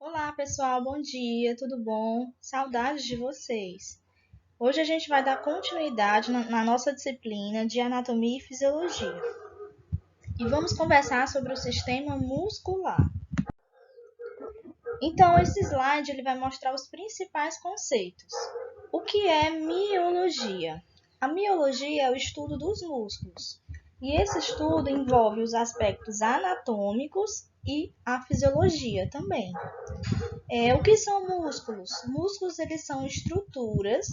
Olá, pessoal, bom dia, tudo bom? Saudades de vocês. Hoje a gente vai dar continuidade na nossa disciplina de Anatomia e Fisiologia e vamos conversar sobre o sistema muscular. Então, esse slide ele vai mostrar os principais conceitos. O que é miologia? A miologia é o estudo dos músculos e esse estudo envolve os aspectos anatômicos e a fisiologia também. O que são músculos? Músculos eles são estruturas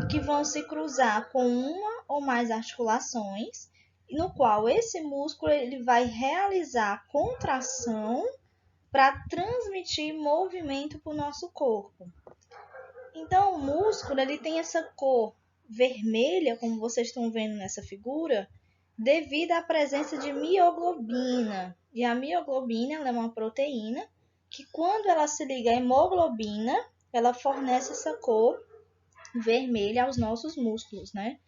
que vão se cruzar com uma ou mais articulações, no qual esse músculo ele vai realizar contração para transmitir movimento para o nosso corpo. Então, o músculo ele tem essa cor vermelha, como vocês estão vendo nessa figura, devido à presença de mioglobina. E a mioglobina ela é uma proteína que, quando ela se liga à hemoglobina, ela fornece essa cor vermelha aos nossos músculos, né?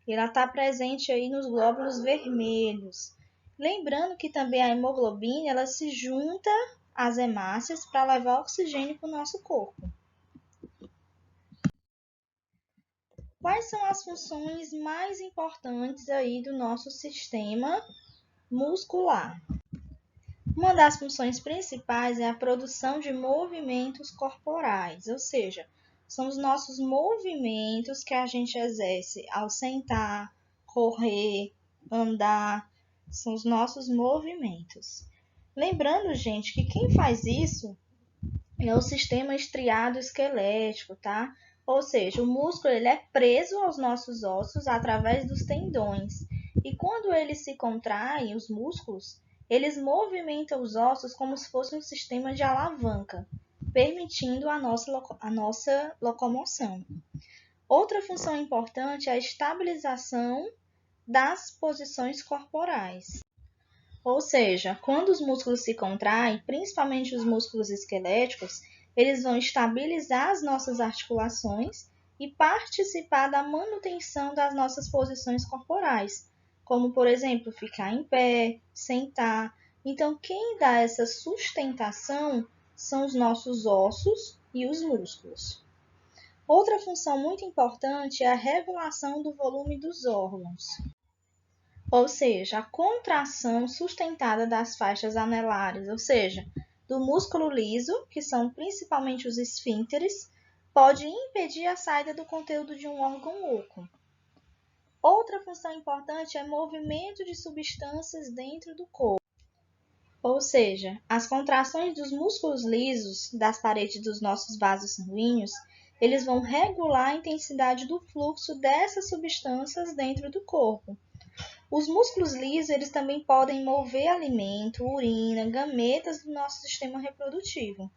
E ela está presente aí nos glóbulos vermelhos. Lembrando que também a hemoglobina ela se junta às hemácias para levar oxigênio para o nosso corpo. Quais são as funções mais importantes aí do nosso sistema muscular? Uma das funções principais é a produção de movimentos corporais, ou seja, são os nossos movimentos que a gente exerce ao sentar, correr, andar, são os nossos movimentos. Lembrando, gente, que quem faz isso é o sistema estriado esquelético, tá? Ou seja, o músculo ele é preso aos nossos ossos através dos tendões. E quando eles se contraem, os músculos, eles movimentam os ossos como se fosse um sistema de alavanca, permitindo a nossa locomoção. Outra função importante é a estabilização das posições corporais. Ou seja, quando os músculos se contraem, principalmente os músculos esqueléticos, eles vão estabilizar as nossas articulações e participar da manutenção das nossas posições corporais, como, por exemplo, ficar em pé, sentar. Então, quem dá essa sustentação são os nossos ossos e os músculos. Outra função muito importante é a regulação do volume dos órgãos. Ou seja, a contração sustentada das faixas anelares, ou seja, do músculo liso, que são principalmente os esfíncteres, pode impedir a saída do conteúdo de um órgão oco. Outra função importante é movimento de substâncias dentro do corpo. Ou seja, as contrações dos músculos lisos das paredes dos nossos vasos sanguíneos, eles vão regular a intensidade do fluxo dessas substâncias dentro do corpo. Os músculos lisos eles também podem mover alimento, urina, gametas do nosso sistema reprodutivo.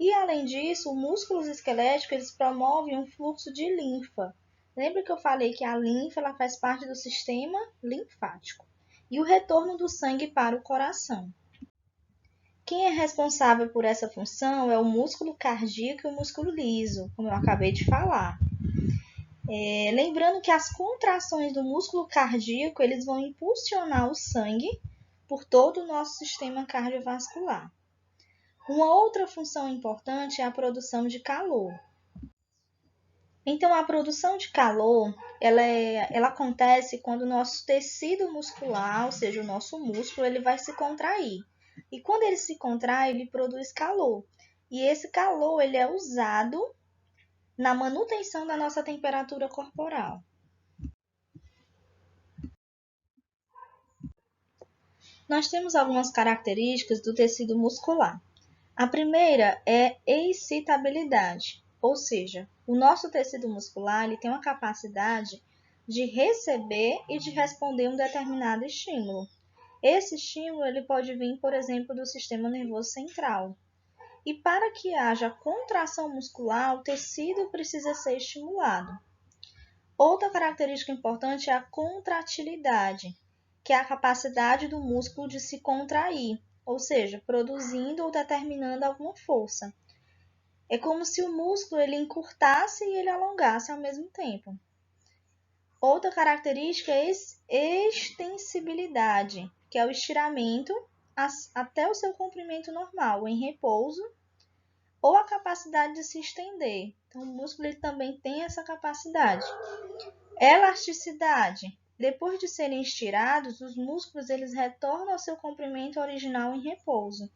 E, além disso, os músculos esqueléticos eles promovem um fluxo de linfa. Lembra que eu falei que a linfa ela faz parte do sistema linfático? E o retorno do sangue para o coração. Quem é responsável por essa função é o músculo cardíaco e o músculo liso, como eu acabei de falar. Lembrando que as contrações do músculo cardíaco eles vão impulsionar o sangue por todo o nosso sistema cardiovascular. Uma outra função importante é a produção de calor. Então, a produção de calor ela acontece quando o nosso tecido muscular, ou seja, o nosso músculo, ele vai se contrair. E quando ele se contrai, ele produz calor. E esse calor ele é usado na manutenção da nossa temperatura corporal. Nós temos algumas características do tecido muscular. A primeira é excitabilidade, ou seja, o nosso tecido muscular ele tem uma capacidade de receber e de responder um determinado estímulo. Esse estímulo ele pode vir, por exemplo, do sistema nervoso central. E para que haja contração muscular, o tecido precisa ser estimulado. Outra característica importante é a contratilidade, que é a capacidade do músculo de se contrair, ou seja, produzindo ou determinando alguma força. É como se o músculo ele encurtasse e ele alongasse ao mesmo tempo. Outra característica é a extensibilidade, que é o estiramento até o seu comprimento normal, em repouso, ou a capacidade de se estender. Então, o músculo ele também tem essa capacidade. Elasticidade. Depois de serem estirados, os músculos eles retornam ao seu comprimento original em repouso.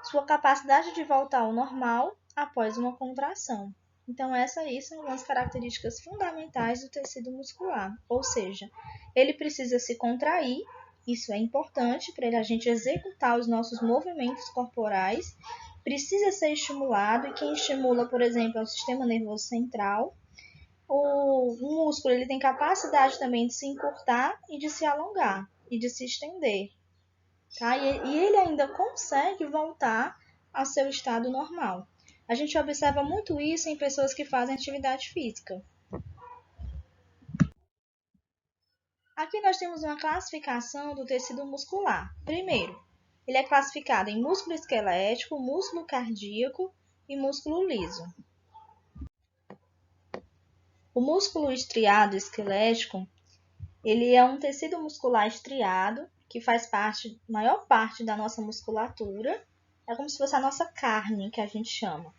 Sua capacidade de voltar ao normal após uma contração. Então, essas aí são as características fundamentais do tecido muscular. Ou seja, ele precisa se contrair, isso é importante para a gente executar os nossos movimentos corporais, precisa ser estimulado, e quem estimula, por exemplo, é o sistema nervoso central. O músculo ele tem capacidade também de se encurtar e de se alongar e de se estender. Tá? E ele ainda consegue voltar ao seu estado normal. A gente observa muito isso em pessoas que fazem atividade física. Aqui nós temos uma classificação do tecido muscular. Primeiro, ele é classificado em músculo esquelético, músculo cardíaco e músculo liso. O músculo estriado esquelético, ele é um tecido muscular estriado que faz parte, maior parte da nossa musculatura. É como se fosse a nossa carne, que a gente chama.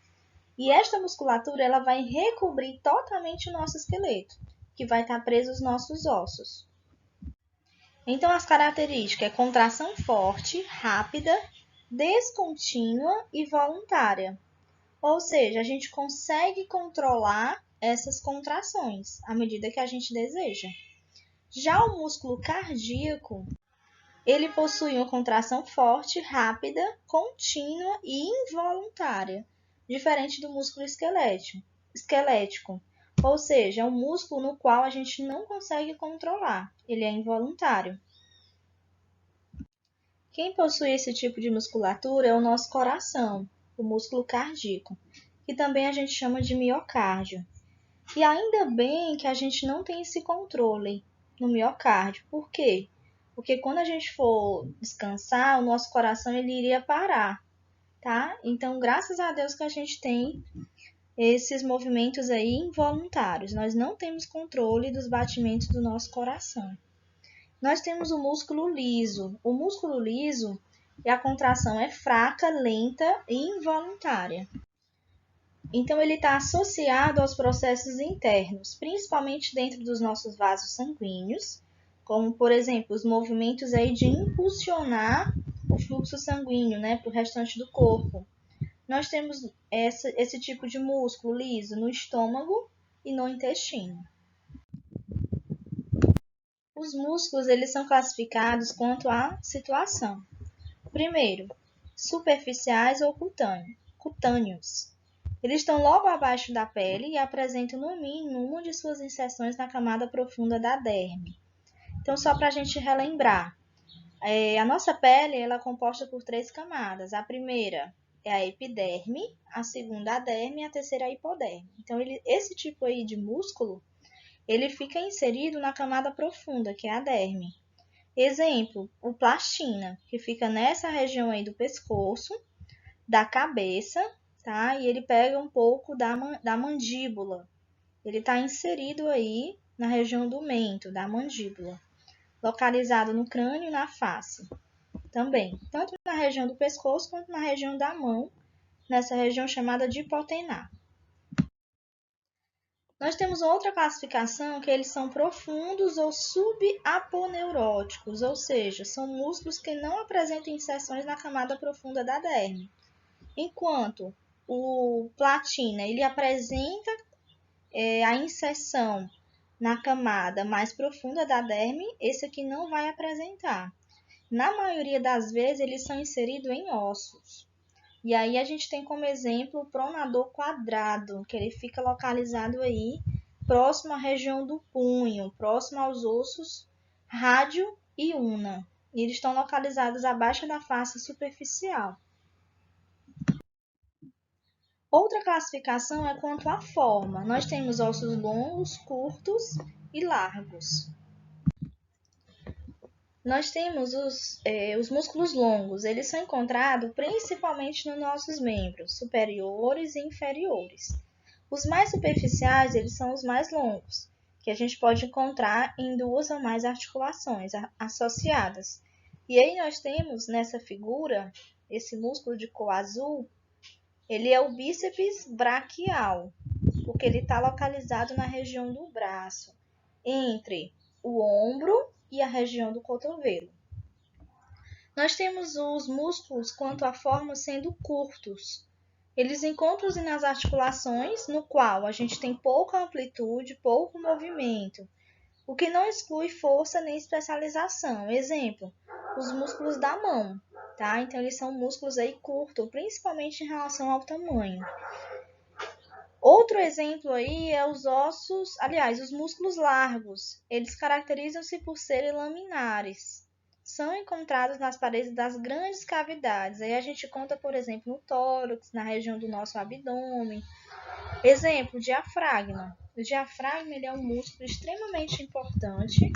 E esta musculatura ela vai recobrir totalmente o nosso esqueleto, que vai estar preso aos nossos ossos. Então, as características é contração forte, rápida, descontínua e voluntária. Ou seja, a gente consegue controlar essas contrações à medida que a gente deseja. Já o músculo cardíaco, ele possui uma contração forte, rápida, contínua e involuntária, diferente do músculo esquelético. Ou seja, é um músculo no qual a gente não consegue controlar, ele é involuntário. Quem possui esse tipo de musculatura é o nosso coração, o músculo cardíaco, que também a gente chama de miocárdio. E ainda bem que a gente não tem esse controle no miocárdio. Por quê? Porque quando a gente for descansar, o nosso coração ele iria parar, tá? Então, graças a Deus que a gente tem esses movimentos aí involuntários. Nós não temos controle dos batimentos do nosso coração. Nós temos o músculo liso. O músculo liso, a contração é fraca, lenta e involuntária. Então, ele está associado aos processos internos, principalmente dentro dos nossos vasos sanguíneos, como, por exemplo, os movimentos aí de impulsionar o fluxo sanguíneo, né, para o restante do corpo. Nós temos esse tipo de músculo liso no estômago e no intestino. Os músculos eles são classificados quanto à situação. Primeiro, superficiais ou cutâneos. Eles estão logo abaixo da pele e apresentam no mínimo uma de suas inserções na camada profunda da derme. Então, só para a gente relembrar, a nossa pele ela é composta por 3 camadas. A primeira é a epiderme, a segunda a derme e a terceira a hipoderme. Então, esse tipo aí de músculo, ele fica inserido na camada profunda, que é a derme. Exemplo, o plastina, que fica nessa região aí do pescoço, da cabeça, tá? E ele pega um pouco da mandíbula. Ele está inserido aí na região do mento, da mandíbula, localizado no crânio e na face. Também, tanto na região do pescoço quanto na região da mão, nessa região chamada de hipotenar. Nós temos outra classificação que eles são profundos ou subaponeuróticos, ou seja, são músculos que não apresentam inserções na camada profunda da derme. Enquanto o platina ele apresenta a inserção na camada mais profunda da derme, esse aqui não vai apresentar. Na maioria das vezes, eles são inseridos em ossos. E aí a gente tem como exemplo o pronador quadrado, que ele fica localizado aí próximo à região do punho, próximo aos ossos rádio e ulna. E eles estão localizados abaixo da face superficial. Outra classificação é quanto à forma. Nós temos ossos longos, curtos e largos. Nós temos os músculos longos. Eles são encontrados principalmente nos nossos membros superiores e inferiores. Os mais superficiais, eles são os mais longos, que a gente pode encontrar em 2 ou mais articulações associadas. E aí nós temos nessa figura, esse músculo de cor azul, Ele é o bíceps braquial, porque ele está localizado na região do braço, entre o ombro e a região do cotovelo. Nós temos os músculos quanto à forma sendo curtos. Eles encontram-se nas articulações, no qual a gente tem pouca amplitude, pouco movimento, o que não exclui força nem especialização. Exemplo, os músculos da mão, tá? Então, eles são músculos aí curtos, principalmente em relação ao tamanho. Outro exemplo aí é os ossos, aliás, os músculos largos. Eles caracterizam-se por serem laminares. São encontrados nas paredes das grandes cavidades. Aí a gente conta, por exemplo, no tórax, na região do nosso abdômen. Exemplo, diafragma. O diafragma ele é um músculo extremamente importante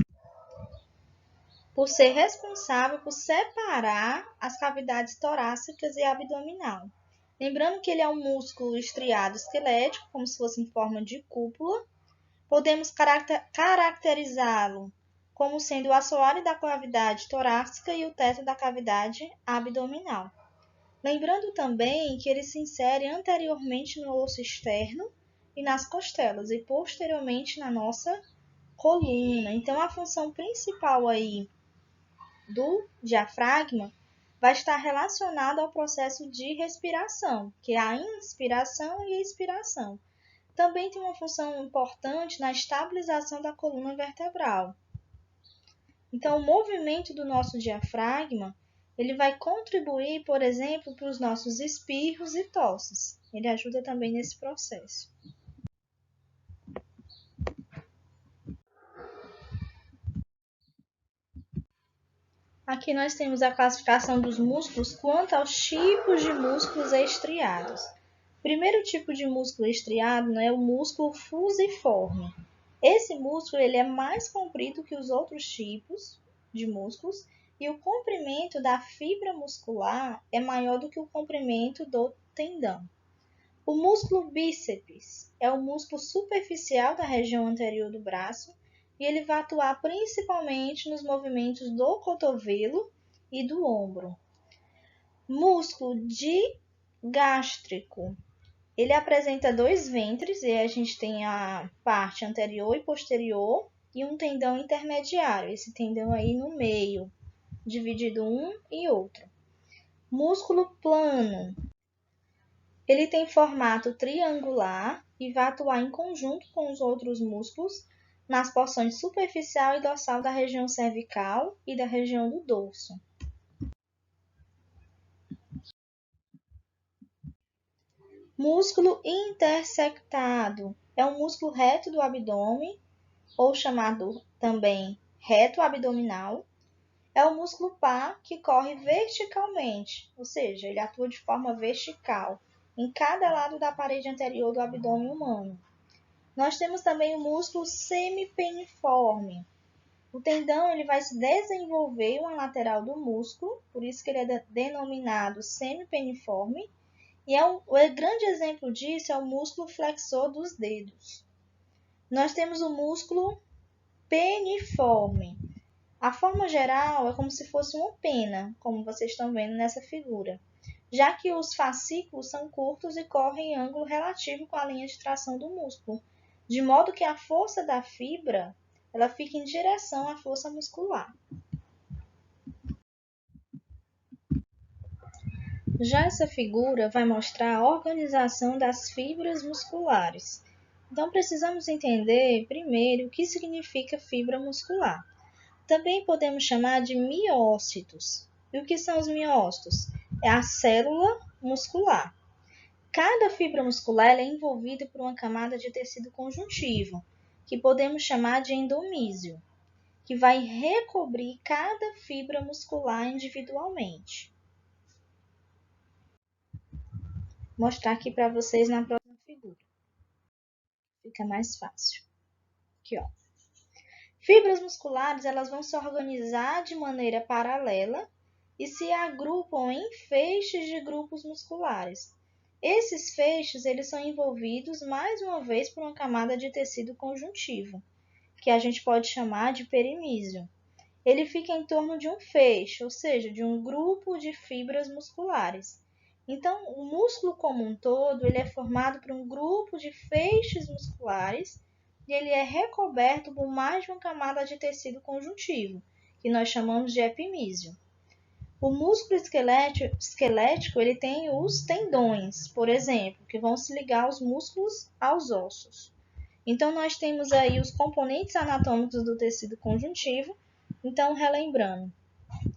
por ser responsável por separar as cavidades torácicas e abdominal. Lembrando que ele é um músculo estriado esquelético, como se fosse em forma de cúpula. Podemos caracterizá-lo como sendo o assoalho da cavidade torácica e o teto da cavidade abdominal. Lembrando também que ele se insere anteriormente no osso externo e nas costelas e posteriormente na nossa coluna. Então, a função principal aí do diafragma vai estar relacionada ao processo de respiração, que é a inspiração e a expiração. Também tem uma função importante na estabilização da coluna vertebral. Então, o movimento do nosso diafragma, ele vai contribuir, por exemplo, para os nossos espirros e tosses. Ele ajuda também nesse processo. Aqui nós temos a classificação dos músculos quanto aos tipos de músculos estriados. O primeiro tipo de músculo estriado é o músculo fusiforme. Esse músculo ele é mais comprido que os outros tipos de músculos e o comprimento da fibra muscular é maior do que o comprimento do tendão. O músculo bíceps é o músculo superficial da região anterior do braço e ele vai atuar principalmente nos movimentos do cotovelo e do ombro. Músculo digástrico. Ele apresenta dois ventres, e a gente tem a parte anterior e posterior, e um tendão intermediário, esse tendão aí no meio, dividido um e outro. Músculo plano. Ele tem formato triangular e vai atuar em conjunto com os outros músculos nas porções superficial e dorsal da região cervical e da região do dorso. Músculo intersectado é um músculo reto do abdômen, ou chamado também reto abdominal. É o músculo pá que corre verticalmente, ou seja, ele atua de forma vertical em cada lado da parede anterior do abdômen humano. Nós temos também o músculo semipeniforme. O tendão ele vai se desenvolver em uma lateral do músculo, por isso que ele é denominado semipeniforme. E o grande exemplo disso é o músculo flexor dos dedos. Nós temos o músculo peniforme. A forma geral é como se fosse uma pena, como vocês estão vendo nessa figura, já que os fascículos são curtos e correm em ângulo relativo com a linha de tração do músculo, de modo que a força da fibra ela fica em direção à força muscular. Já essa figura vai mostrar a organização das fibras musculares. Então, precisamos entender primeiro o que significa fibra muscular. Também podemos chamar de miócitos. E o que são os miócitos? É a célula muscular. Cada fibra muscular é envolvida por uma camada de tecido conjuntivo, que podemos chamar de endomísio, que vai recobrir cada fibra muscular individualmente. Vou mostrar aqui para vocês na próxima figura. Fica mais fácil. Aqui, ó. Fibras musculares, elas vão se organizar de maneira paralela e se agrupam em feixes de grupos musculares. Esses feixes, eles são envolvidos mais uma vez por uma camada de tecido conjuntivo, que a gente pode chamar de perimísio. Ele fica em torno de um feixe, ou seja, de um grupo de fibras musculares. Então, o músculo como um todo, ele é formado por um grupo de feixes musculares e ele é recoberto por mais de uma camada de tecido conjuntivo, que nós chamamos de epimísio. O músculo esquelético ele tem os tendões, por exemplo, que vão se ligar os músculos aos ossos. Então, nós temos aí os componentes anatômicos do tecido conjuntivo. Então, relembrando,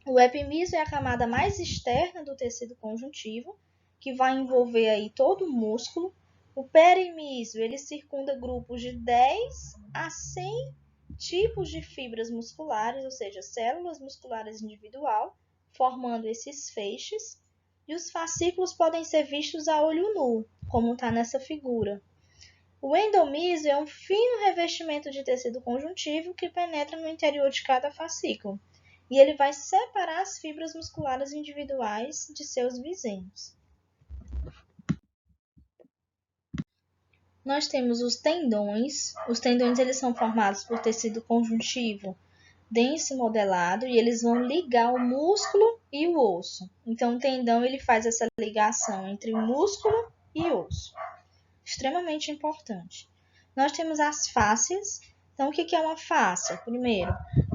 o epimísio é a camada mais externa do tecido conjuntivo, que vai envolver aí todo o músculo. O perimísio, ele circunda grupos de 10 a 100 tipos de fibras musculares, ou seja, células musculares individual, formando esses feixes. E os fascículos podem ser vistos a olho nu, como está nessa figura. O endomísio é um fino revestimento de tecido conjuntivo que penetra no interior de cada fascículo e ele vai separar as fibras musculares individuais de seus vizinhos. Nós temos os tendões. Os tendões eles são formados por tecido conjuntivo denso modelado e eles vão ligar o músculo e o osso. Então, o tendão ele faz essa ligação entre músculo e osso. Extremamente importante. Nós temos as fáscias. Então, o que é uma fáscia? Primeiro,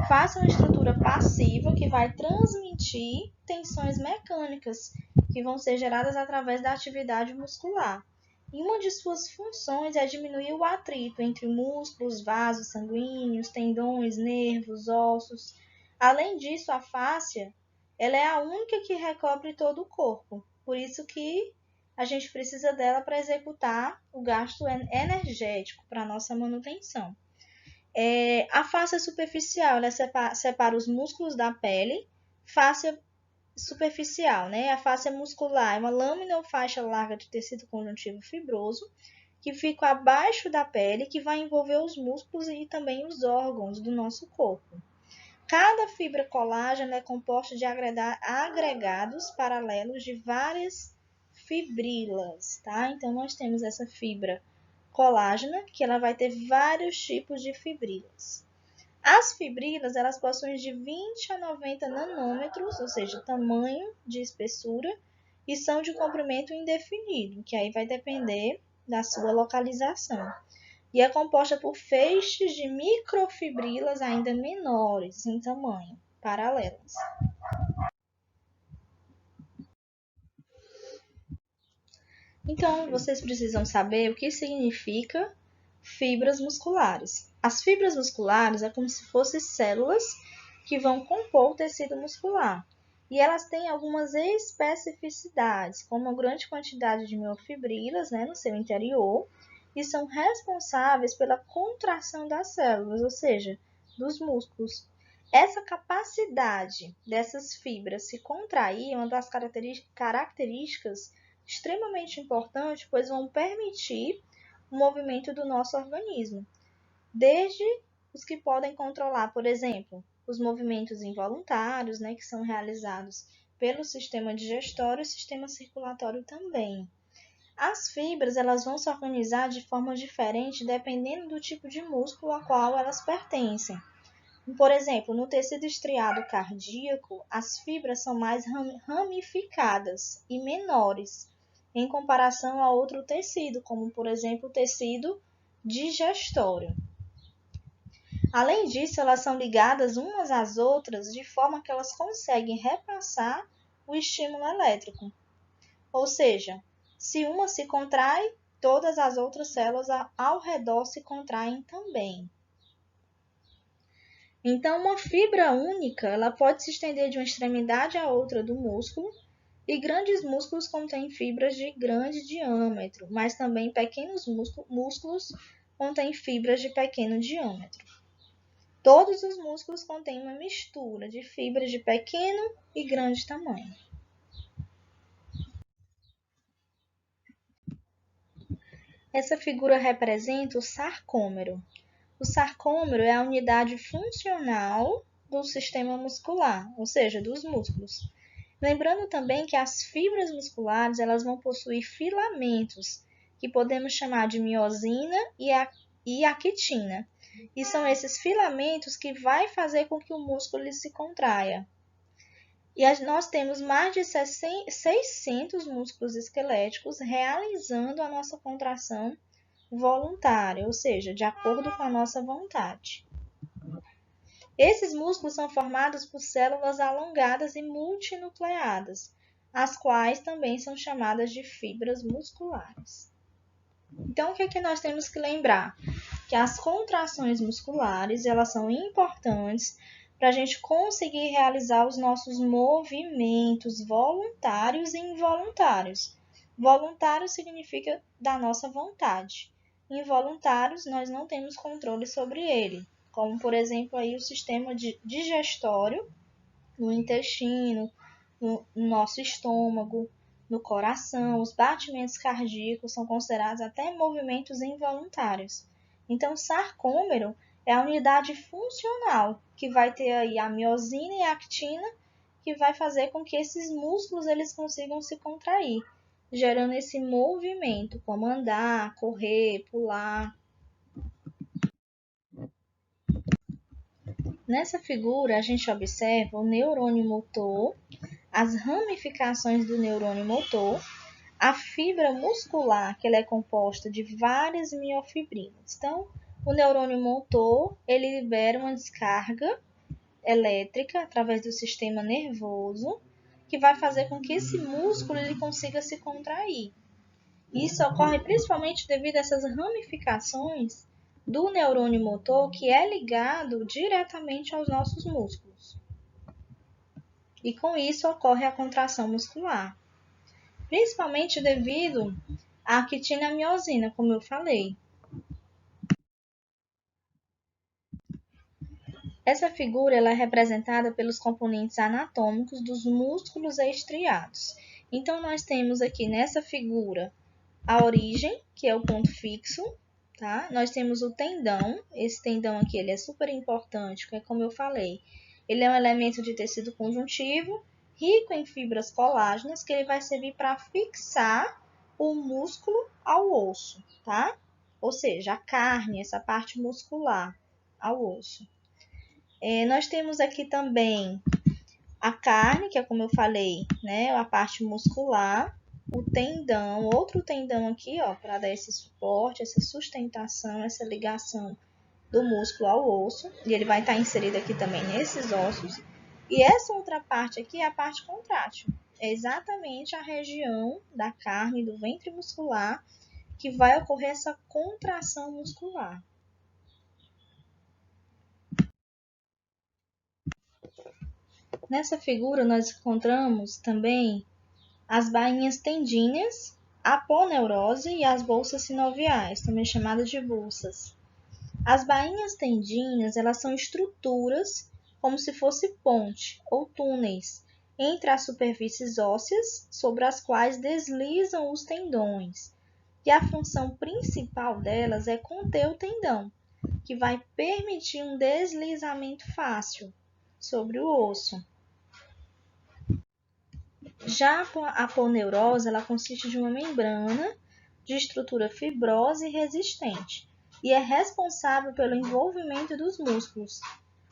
fáscia é uma estrutura passiva que vai transmitir tensões mecânicas que vão ser geradas através da atividade muscular. E uma de suas funções é diminuir o atrito entre músculos, vasos sanguíneos, tendões, nervos, ossos. Além disso, a fáscia ela é a única que recobre todo o corpo. Por isso que a gente precisa dela para executar o gasto energético para a nossa manutenção. A fáscia superficial, ela separa os músculos da pele. Fáscia superficial, né? A fáscia muscular é uma lâmina ou faixa larga de tecido conjuntivo fibroso que fica abaixo da pele, que vai envolver os músculos e também os órgãos do nosso corpo. Cada fibra colágena é composta de agregados paralelos de várias fibrilas, tá? Então, nós temos essa fibra colágena, que ela vai ter vários tipos de fibrilas. As fibrilas, elas possuem de 20 a 90 nanômetros, ou seja, tamanho de espessura, e são de comprimento indefinido, que aí vai depender da sua localização. E é composta por feixes de microfibrilas ainda menores em tamanho, paralelas. Então, vocês precisam saber o que significa fibras musculares. As fibras musculares é como se fossem células que vão compor o tecido muscular. E elas têm algumas especificidades, como uma grande quantidade de miofibrilas, no seu interior, e são responsáveis pela contração das células, ou seja, dos músculos. Essa capacidade dessas fibras se contrair é uma das características extremamente importante, pois vão permitir o movimento do nosso organismo, desde os que podem controlar, por exemplo, os movimentos involuntários, que são realizados pelo sistema digestório e sistema circulatório também. As fibras elas vão se organizar de forma diferente dependendo do tipo de músculo a qual elas pertencem. Por exemplo, no tecido estriado cardíaco, as fibras são mais ramificadas e menores, em comparação a outro tecido, como por exemplo o tecido digestório. Além disso, elas são ligadas umas às outras de forma que elas conseguem repassar o estímulo elétrico. Ou seja, se uma se contrai, todas as outras células ao redor se contraem também. Então, uma fibra única ela pode se estender de uma extremidade à outra do músculo, e grandes músculos contêm fibras de grande diâmetro, mas também pequenos músculos contêm fibras de pequeno diâmetro. Todos os músculos contêm uma mistura de fibras de pequeno e grande tamanho. Essa figura representa o sarcômero. O sarcômero é a unidade funcional do sistema muscular, ou seja, dos músculos. Lembrando também que as fibras musculares elas vão possuir filamentos, que podemos chamar de miosina e actina. E são esses filamentos que vai fazer com que o músculo se contraia. E nós temos mais de 600 músculos esqueléticos realizando a nossa contração voluntária, ou seja, de acordo com a nossa vontade. Esses músculos são formados por células alongadas e multinucleadas, as quais também são chamadas de fibras musculares. Então, o que é que nós temos que lembrar? Que as contrações musculares, elas são importantes para a gente conseguir realizar os nossos movimentos voluntários e involuntários. Voluntário significa da nossa vontade. Involuntários, nós não temos controle sobre ele, como, por exemplo, aí o sistema digestório no intestino, no nosso estômago, no coração. Os batimentos cardíacos são considerados até movimentos involuntários. Então, sarcômero é a unidade funcional, que vai ter aí a miosina e a actina, que vai fazer com que esses músculos eles consigam se contrair, gerando esse movimento, como andar, correr, pular. Nessa figura, a gente observa o neurônio motor, as ramificações do neurônio motor, a fibra muscular, que ela é composta de várias miofibrinas. Então, o neurônio motor, ele libera uma descarga elétrica através do sistema nervoso, que vai fazer com que esse músculo ele consiga se contrair. Isso ocorre principalmente devido a essas ramificações do neurônio motor, que é ligado diretamente aos nossos músculos. E com isso ocorre a contração muscular, principalmente devido à actina e à miosina, como eu falei. Essa figura ela é representada pelos componentes anatômicos dos músculos estriados. Então, nós temos aqui nessa figura a origem, que é o ponto fixo, tá? Nós temos o tendão, esse tendão aqui ele é super importante, porque como eu falei, ele é um elemento de tecido conjuntivo, rico em fibras colágenas, que ele vai servir para fixar o músculo ao osso, tá? Ou seja, a carne, essa parte muscular ao osso. Nós temos aqui também a carne, que é como eu falei, né? A parte muscular, o tendão, outro tendão aqui, ó, para dar esse suporte, essa sustentação, essa ligação do músculo ao osso, e ele vai estar inserido aqui também nesses ossos. E essa outra parte aqui é a parte contrátil. É exatamente a região da carne, do ventre muscular, que vai ocorrer essa contração muscular. Nessa figura, nós encontramos também as bainhas tendíneas, a aponeurose e as bolsas sinoviais, também chamadas de bolsas. As bainhas tendíneas, elas são estruturas como se fosse ponte ou túneis entre as superfícies ósseas sobre as quais deslizam os tendões. E a função principal delas é conter o tendão, que vai permitir um deslizamento fácil sobre o osso. Já a aponeurose, ela consiste de uma membrana de estrutura fibrosa e resistente e é responsável pelo envolvimento dos músculos,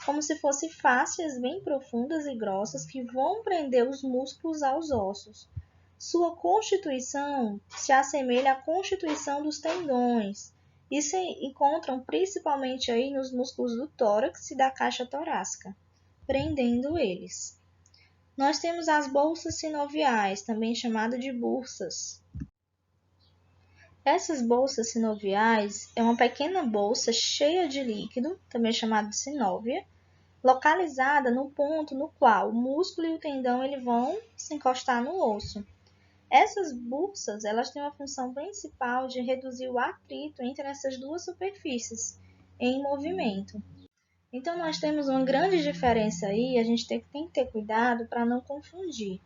como se fossem fáscias bem profundas e grossas que vão prender os músculos aos ossos. Sua constituição se assemelha à constituição dos tendões e se encontram principalmente aí nos músculos do tórax e da caixa torácica, prendendo eles. Nós temos as bolsas sinoviais, também chamadas de bursas. Essas bolsas sinoviais é uma pequena bolsa cheia de líquido, também chamada de sinóvia, localizada no ponto no qual o músculo e o tendão eles vão se encostar no osso. Essas bursas elas têm uma função principal de reduzir o atrito entre essas duas superfícies em movimento. Então, nós temos uma grande diferença aí, a gente tem que ter cuidado para não confundir.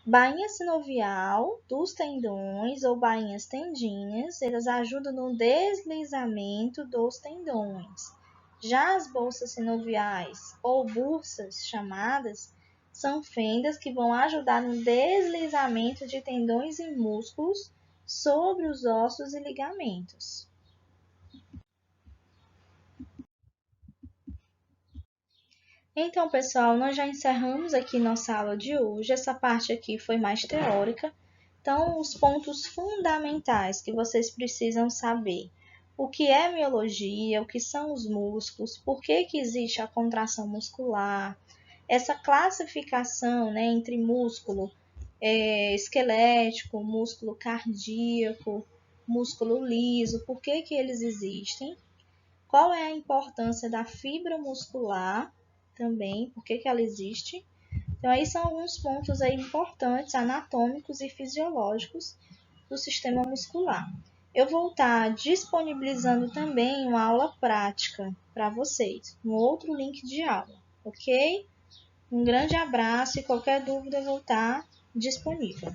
Bainha sinovial dos tendões ou bainhas tendíneas, elas ajudam no deslizamento dos tendões. Já as bolsas sinoviais ou bursas chamadas, são fendas que vão ajudar no deslizamento de tendões e músculos sobre os ossos e ligamentos. Então, pessoal, nós já encerramos aqui nossa aula de hoje. Essa parte aqui foi mais teórica. Então, os pontos fundamentais que vocês precisam saber. O que é miologia, o que são os músculos, por que existe a contração muscular, essa classificação, né, entre músculo esquelético, músculo cardíaco, músculo liso, por que eles existem, qual é a importância da fibra muscular também, por que ela existe. Então, aí são alguns pontos aí importantes, anatômicos e fisiológicos do sistema muscular. Eu vou estar disponibilizando também uma aula prática para vocês, um outro link de aula, ok? Um grande abraço e qualquer dúvida eu vou estar disponível.